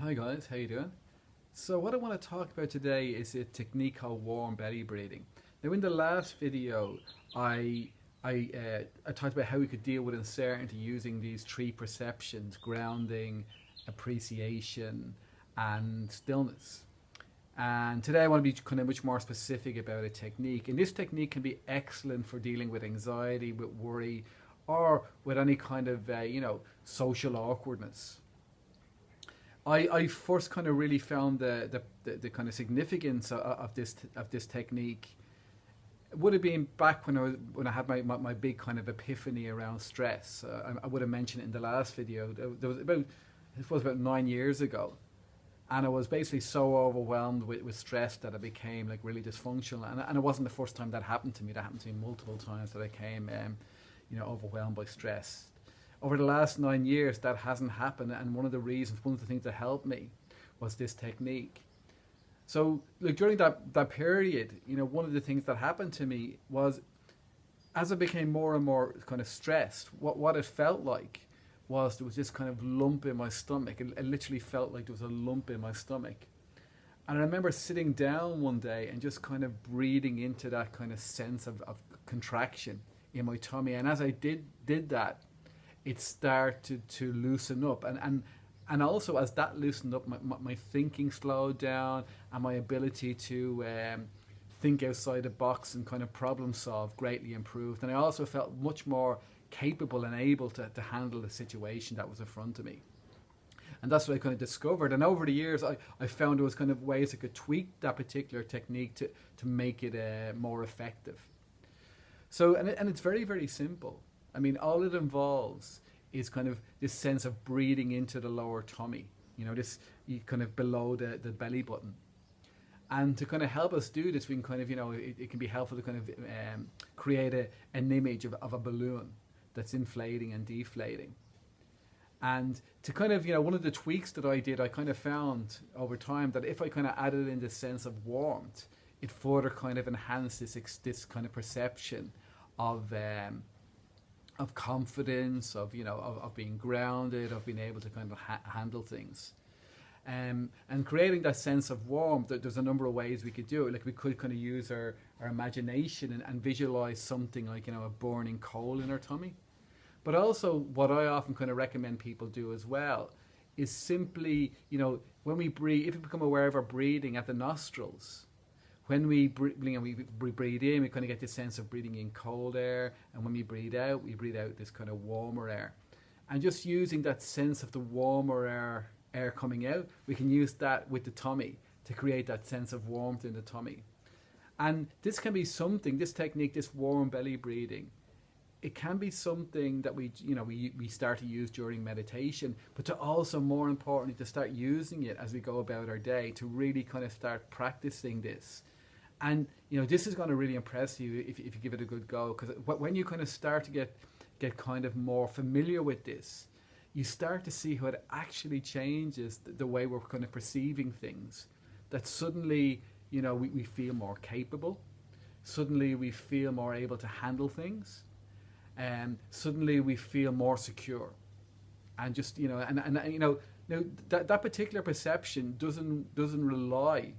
Hi guys, how you doing? So what I want to talk about today is a technique called warm belly breathing. Now in the last video, I I talked about how we could deal with uncertainty using these three perceptions: grounding, appreciation, and stillness. And today I want to be kind of much more specific about a technique. And this technique can be excellent for dealing with anxiety, with worry, or with any kind of social awkwardness. I first kind of really found the kind of significance of this technique. It would have been back when I had my big kind of epiphany around stress. I would have mentioned it in the last video. There was about it was about 9 years ago, and I was basically so overwhelmed with stress that I became like really dysfunctional. And it wasn't the first time that happened to me. That happened to me multiple times that I came overwhelmed by stress. Over the last 9 years, that hasn't happened, and one of the things that helped me was this technique. So, like during that period, one of the things that happened to me was, as I became more and more kind of stressed, what it felt like was there was this kind of lump in my stomach. It literally felt like there was a lump in my stomach. And I remember sitting down one day and just kind of breathing into that kind of sense of contraction in my tummy. And as I did that, it started to loosen up, and also as that loosened up, my thinking slowed down, and my ability to think outside the box and kind of problem solve greatly improved. And I also felt much more capable and able to handle the situation that was in front of me. And that's what I kind of discovered. And over the years, I found there was kind of ways I could tweak that particular technique to make it more effective. So, and it's very, very simple. I mean, all it involves is kind of this sense of breathing into the lower tummy, this kind of below the belly button. And to kind of help us do this, we can kind of, it can be helpful to kind of create an image of a balloon that's inflating and deflating. And to kind of, one of the tweaks that I did, I kind of found over time that if I kind of added in this sense of warmth, it further kind of enhanced this kind of perception of confidence, of being grounded, of being able to kind of handle things, and creating that sense of warmth. There's a number of ways we could do it. Like we could kind of use our imagination and visualize something like a burning coal in our tummy. But also, what I often kind of recommend people do as well is simply, when we breathe, if we become aware of our breathing at the nostrils. When we breathe in, we kind of get this sense of breathing in cold air, and when we breathe out this kind of warmer air. And just using that sense of the warmer air coming out, we can use that with the tummy to create that sense of warmth in the tummy. And this can be something, this technique, this warm belly breathing, it can be something that we start to use during meditation, but to also, more importantly, to start using it as we go about our day, to really kind of start practicing this. And this is going to really impress you if you give it a good go, because when you kind of start to get kind of more familiar with this, you start to see how it actually changes the way we're kind of perceiving things. That suddenly we feel more capable, suddenly we feel more able to handle things, and suddenly we feel more secure. And just that particular perception doesn't rely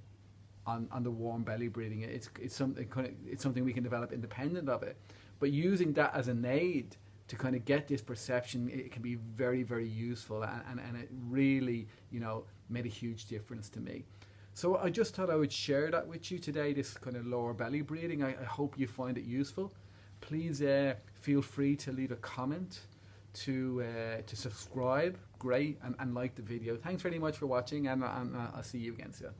on the warm belly breathing. It's something we can develop independent of it. But using that as an aid to kind of get this perception, it can be very, very useful, and it really made a huge difference to me. So I just thought I would share that with you today, this kind of lower belly breathing. I hope you find it useful. Please feel free to leave a comment, to subscribe, great, and like the video. Thanks very much for watching, and I'll see you again soon.